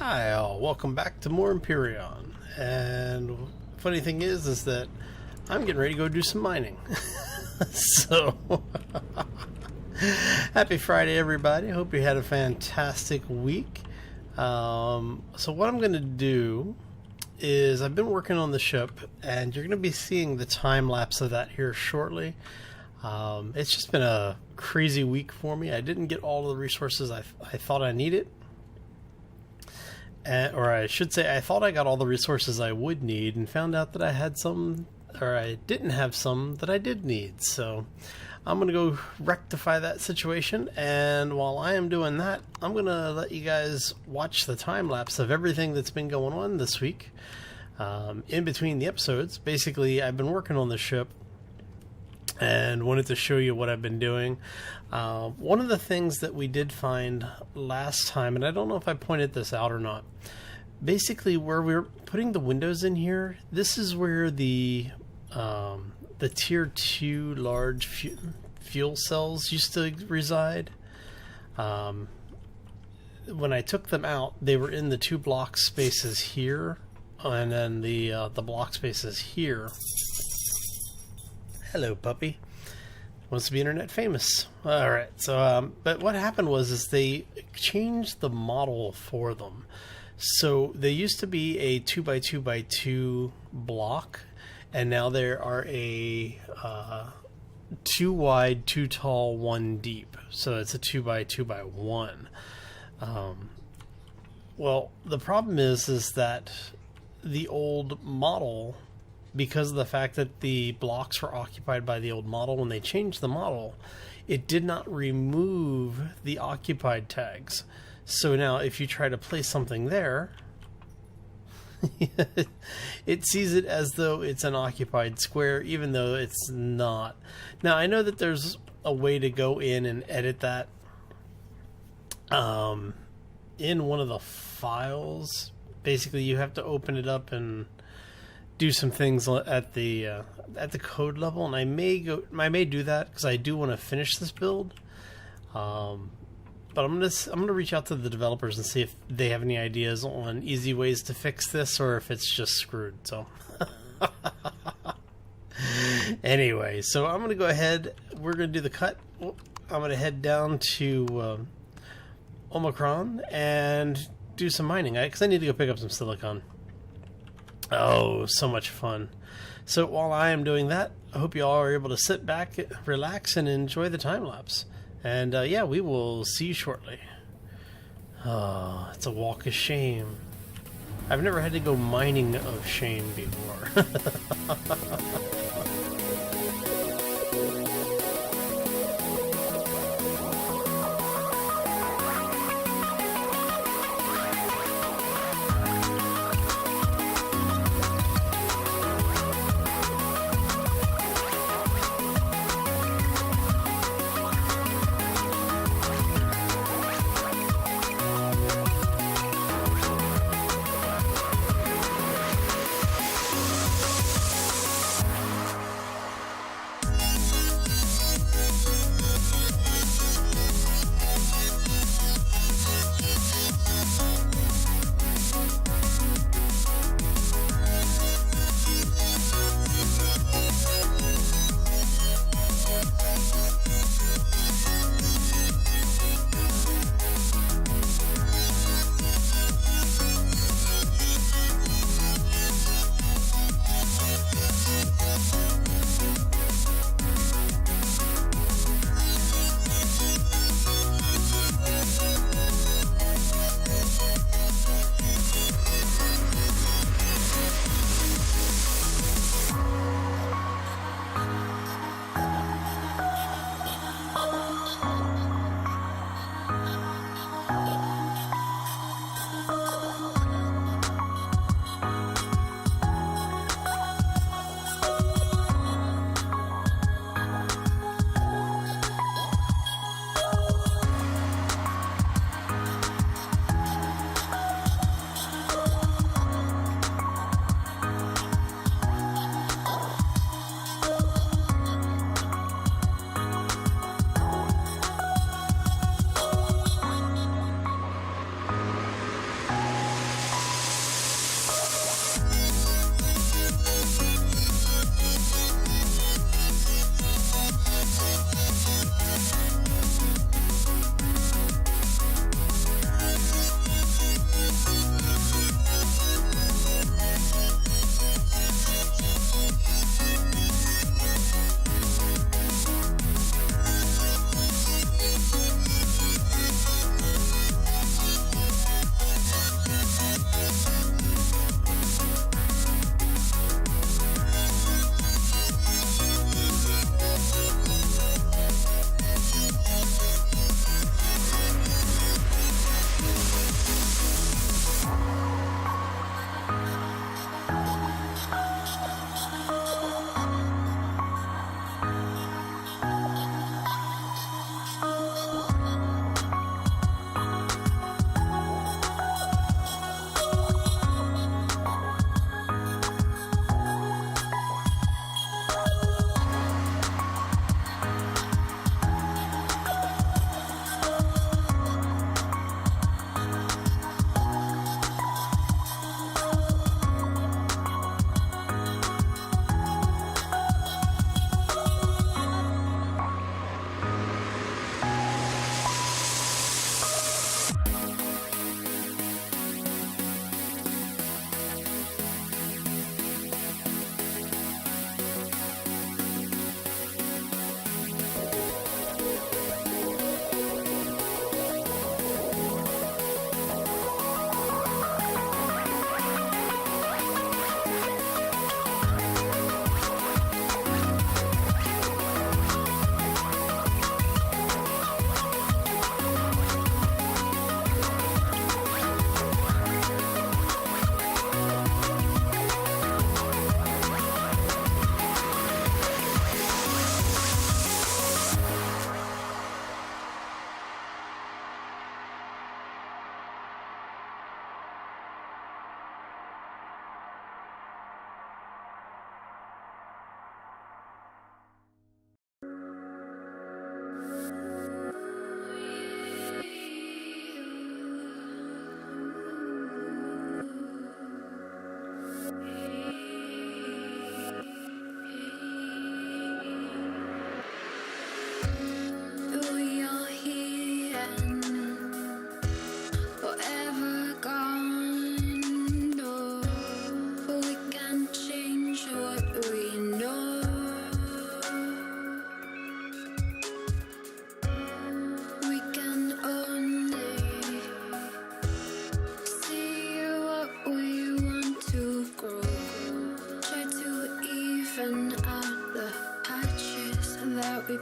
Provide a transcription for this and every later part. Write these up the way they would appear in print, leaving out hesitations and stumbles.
Hi all, welcome back to more Empyrion. And funny thing is that I'm getting ready to go do some mining. So, happy Friday everybody. Hope you had a fantastic week. So what I'm going to do is I've been working on the ship and you're going to be seeing the time lapse of that here shortly. It's just been a crazy week for me. I didn't get all of the resources I thought I needed. Or I should say, I thought I got all the resources I would need and found out that I had some, or I didn't have some that I did need. So I'm going to go rectify that situation. And while I am doing that, I'm going to let you guys watch the time lapse of everything that's been going on this week. In between the episodes, basically, I've been working on the ship and wanted to show you what I've been doing. One of the things that we did find last time, and I don't know if I pointed this out or not, basically where we were putting the windows in here, this is where the tier 2 large fuel cells used to reside. When I took them out, they were in the 2 block spaces here, and then the block spaces here. Hello, puppy. Wants to be internet famous. Alright, so, but what happened was they changed the model for them. So, they used to be a 2x2x2 block, and now there are a 2 wide, 2 tall, 1 deep. So, it's a 2x2x1. Well, the problem is that the old model, because of the fact that the blocks were occupied by the old model, when they changed the model, it did not remove the occupied tags. So now if you try to place something there, it sees it as though it's an occupied square, even though it's not. Now I know that there's a way to go in and edit that in one of the files. Basically you have to open it up and do some things at the code level, and I may do that because I do want to finish this build. But I'm gonna reach out to the developers and see if they have any ideas on easy ways to fix this, or if it's just screwed. So anyway, so I'm gonna go ahead. We're gonna do the cut. I'm gonna head down to Omicron and do some mining because I need to go pick up some silicon. Oh, so much fun. So while I am doing that, I hope you all are able to sit back, relax, and enjoy the time lapse. And yeah, we will see you shortly. Oh, it's a walk of shame. I've never had to go mining of shame before.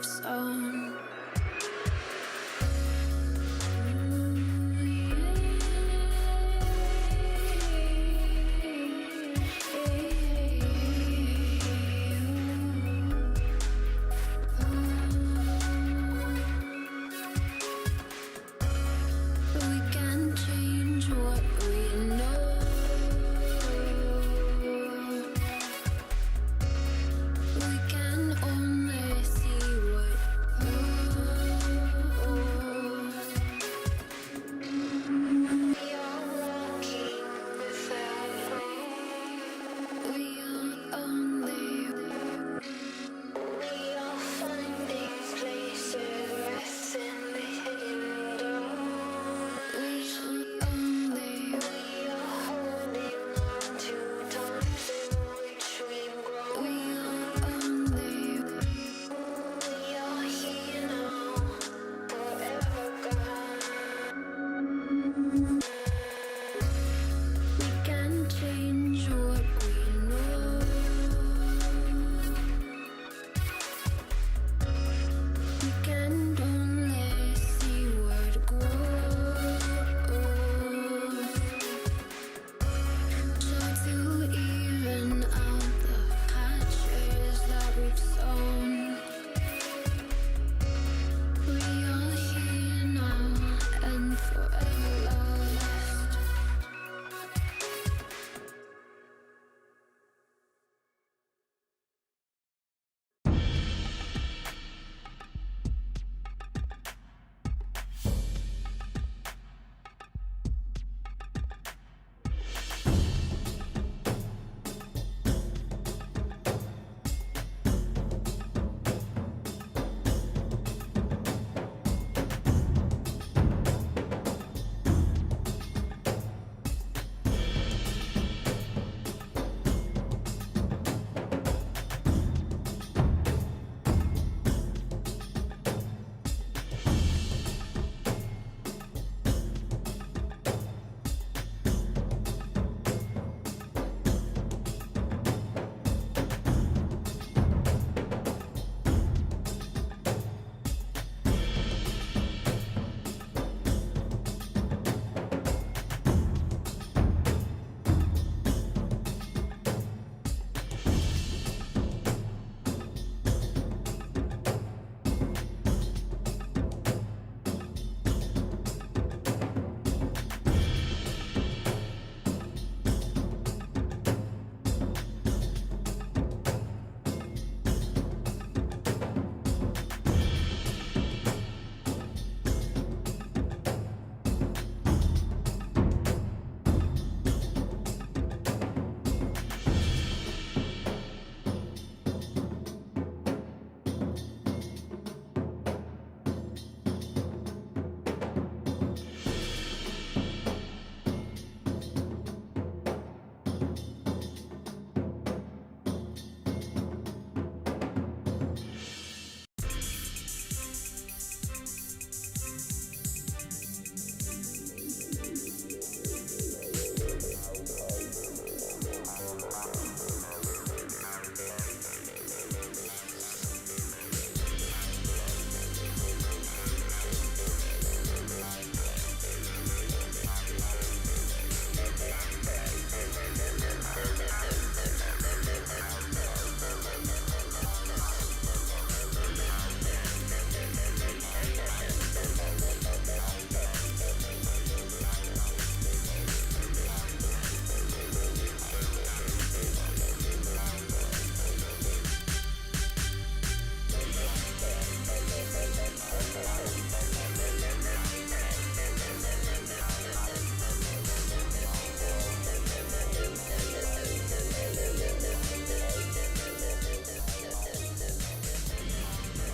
we've sown.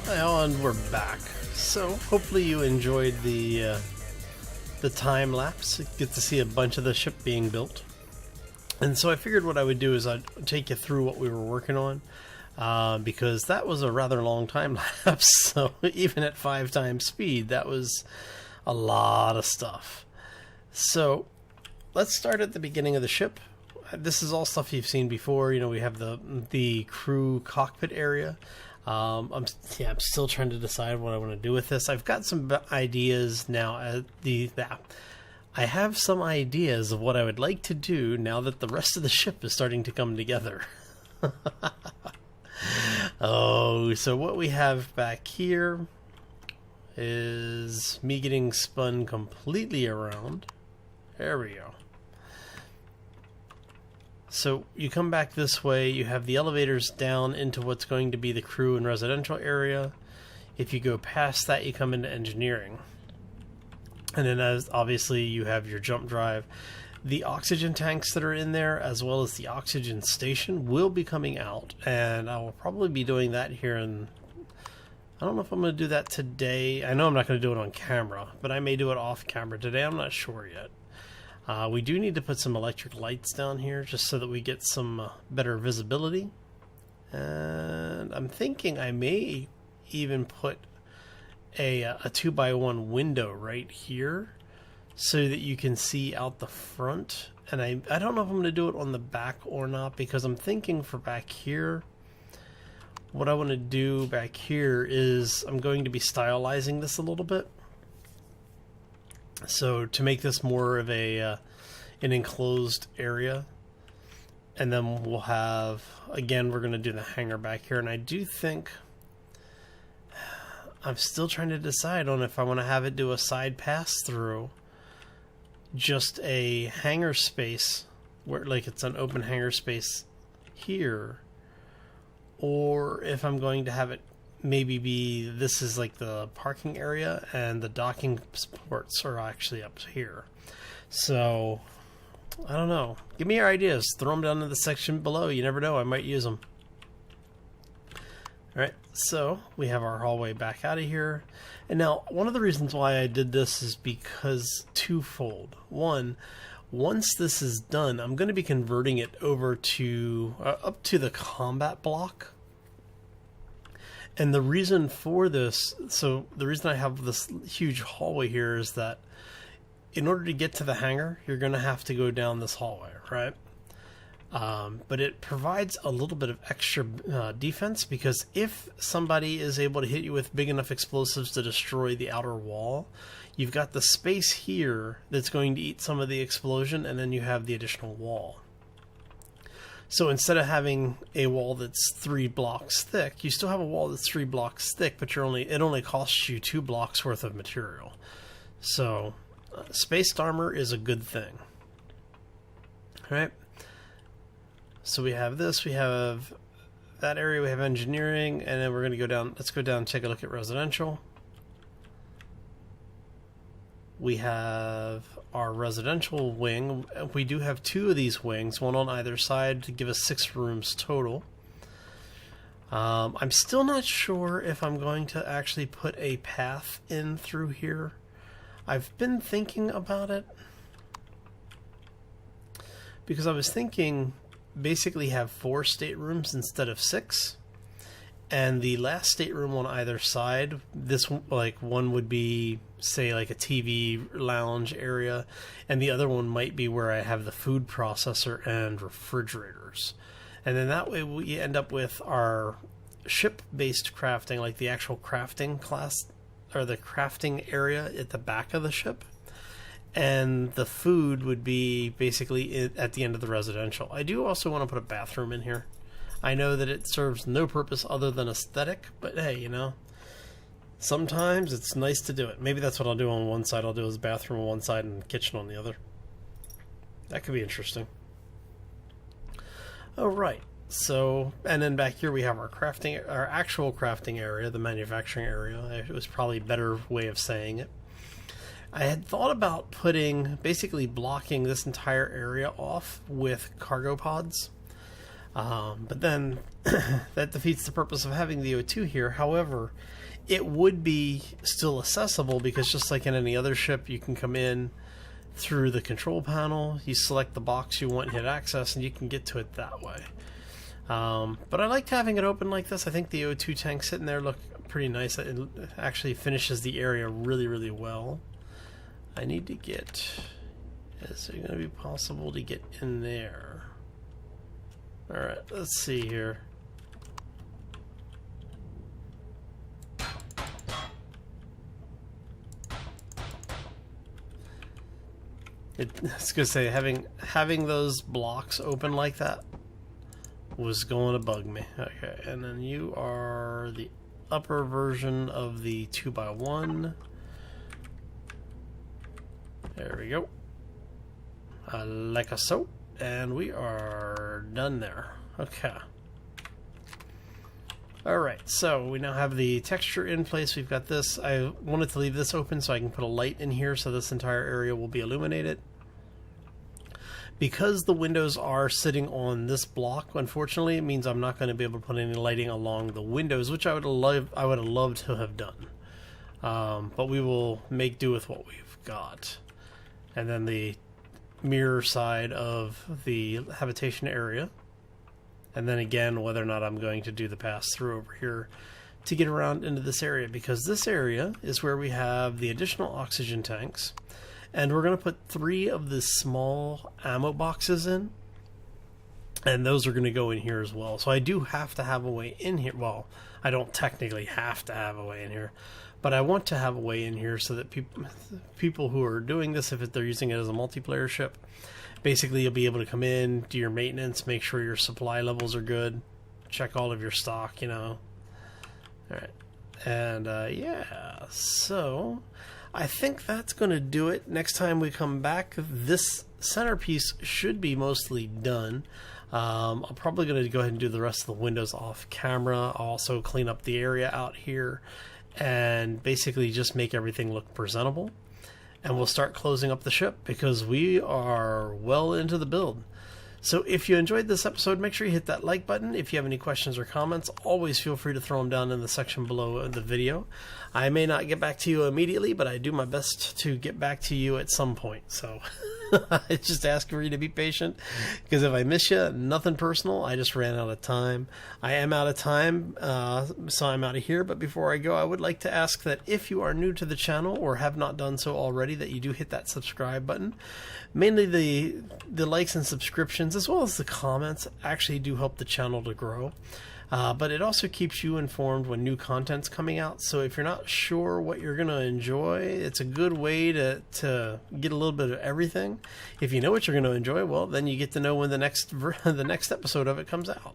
Well, and we're back. So hopefully you enjoyed the time lapse. Get to see a bunch of the ship being built. And so I figured what I would do is I'd take you through what we were working on, because that was a rather long time lapse. So even at 5 times speed, that was a lot of stuff. So let's start at the beginning of the ship. This is all stuff you've seen before. You know, we have the crew cockpit area. I'm still trying to decide what I want to do with this. I've got some ideas now. I have some ideas of what I would like to do now that the rest of the ship is starting to come together. Oh, so what we have back here is me getting spun completely around. There we go. So you come back this way, you have the elevators down into what's going to be the crew and residential area. If you go past that, you come into engineering. And then as obviously you have your jump drive. The oxygen tanks that are in there, as well as the oxygen station, will be coming out. And I will probably be doing that here in... I don't know if I'm going to do that today. I know I'm not going to do it on camera, but I may do it off camera today. I'm not sure yet. We do need to put some electric lights down here just so that we get some better visibility. And I'm thinking I may even put a 2x1 window right here so that you can see out the front. And I don't know if I'm going to do it on the back or not, because I'm thinking for back here, what I want to do back here is I'm going to be stylizing this a little bit. So to make this more of an enclosed area. And then we'll have, again, we're going to do the hangar back here. And I do think, I'm still trying to decide on if I want to have it do a side pass through, just a hangar space where like it's an open hangar space here, or if I'm going to have it maybe be, this is like the parking area and the docking ports are actually up here. So I don't know, give me your ideas, throw them down in the section below. You never know, I might use them. Alright, so we have our hallway back out of here. And now, one of the reasons why I did this is because twofold. One, once this is done, I'm going to be converting it over to, up to the combat block. And the reason for this, so the reason I have this huge hallway here is that in order to get to the hangar, you're going to have to go down this hallway, right? But it provides a little bit of extra defense, because if somebody is able to hit you with big enough explosives to destroy the outer wall, you've got the space here that's going to eat some of the explosion, and then you have the additional wall. So instead of having a wall that's 3 blocks thick, you still have a wall that's 3 blocks thick, but it only costs you 2 blocks worth of material. So spaced armor is a good thing. All right. So we have this, we have that area, we have engineering, and then we're going to go down. Let's go down and take a look at residential. We have our residential wing. We do have 2 of these wings, one on either side, to give us 6 rooms total. I'm still not sure if I'm going to actually put a path in through here. I've been thinking about it, because I was thinking basically have 4 staterooms instead of 6, and the last stateroom on either side, this like one would be, say, like a TV lounge area, and the other one might be where I have the food processor and refrigerators. And then that way we end up with our ship-based crafting, like the actual crafting class, or the crafting area at the back of the ship. And the food would be basically at the end of the residential. I do also want to put a bathroom in here. I know that it serves no purpose other than aesthetic, but hey, you know, sometimes it's nice to do it. Maybe that's what I'll do on one side. I'll do a bathroom on one side and kitchen on the other. That could be interesting. All right. So, and then back here we have our crafting, our actual crafting area, the manufacturing area. It was probably a better way of saying it. I had thought about basically blocking this entire area off with cargo pods. But then that defeats the purpose of having the O2 here. However, it would be still accessible, because just like in any other ship, you can come in through the control panel, you select the box you want, hit access, and you can get to it that way. But I liked having it open like this. I think the O2 tanks sitting there look pretty nice. It actually finishes the area really, really well. I need to get... Is it going to be possible to get in there? Alright, let's see here. It's gonna say having those blocks open like that was going to bug me. Okay, and then you are the upper version of the 2x1. There we go. Like a so, and we are done there. Okay. Alright, so we now have the texture in place. We've got this. I wanted to leave this open so I can put a light in here so this entire area will be illuminated. Because the windows are sitting on this block, unfortunately, it means I'm not going to be able to put any lighting along the windows, which I would have loved to have done. But we will make do with what we've got. And then the mirror side of the habitation area. And then again, whether or not I'm going to do the pass-through over here to get around into this area, because this area is where we have the additional oxygen tanks. And we're going to put 3 of the small ammo boxes in. And those are going to go in here as well. So I do have to have a way in here. Well, I don't technically have to have a way in here. But I want to have a way in here so that people who are doing this, if they're using it as a multiplayer ship, basically you'll be able to come in, do your maintenance, make sure your supply levels are good, check all of your stock, you know. Alright. And yeah, so I think that's going to do it. Next time we come back, this centerpiece should be mostly done. I'm probably going to go ahead and do the rest of the windows off camera. I'll also clean up the area out here and basically just make everything look presentable. And we'll start closing up the ship because we are well into the build. So if you enjoyed this episode, make sure you hit that like button. If you have any questions or comments, always feel free to throw them down in the section below the video. I may not get back to you immediately, but I do my best to get back to you at some point. So I just ask for you to be patient, because if I miss you, nothing personal. I just ran out of time. I am out of time, so I'm out of here. But before I go, I would like to ask that if you are new to the channel or have not done so already, that you do hit that subscribe button. Mainly the likes and subscriptions, as well as the comments, actually do help the channel to grow. But it also keeps you informed when new content's coming out. So if you're not sure what you're going to enjoy, it's a good way to get a little bit of everything. If you know what you're going to enjoy, well, then you get to know when the next episode of it comes out.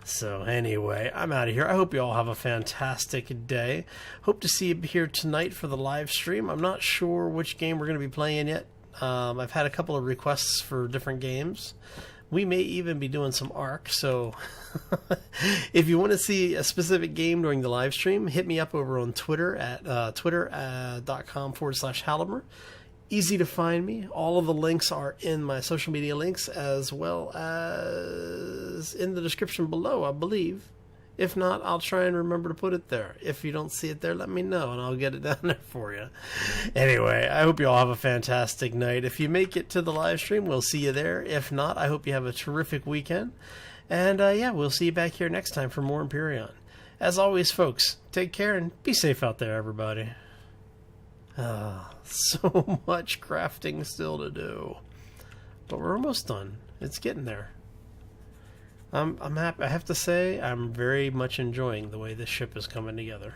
So anyway, I'm out of here. I hope you all have a fantastic day. Hope to see you here tonight for the live stream. I'm not sure which game we're going to be playing yet. I've had a couple of requests for different games. We may even be doing some Ark, so if you want to see a specific game during the live stream, hit me up over on Twitter at twitter.com/Halimer. Easy to find me. All of the links are in my social media links, as well as in the description below, I believe. If not, I'll try and remember to put it there. If you don't see it there, let me know, and I'll get it down there for you. Anyway, I hope you all have a fantastic night. If you make it to the live stream, we'll see you there. If not, I hope you have a terrific weekend. And yeah, we'll see you back here next time for more Empyrion. As always, folks, take care and be safe out there, everybody. So much crafting still to do. But we're almost done. It's getting there. I'm happy. I have to say, I'm very much enjoying the way this ship is coming together.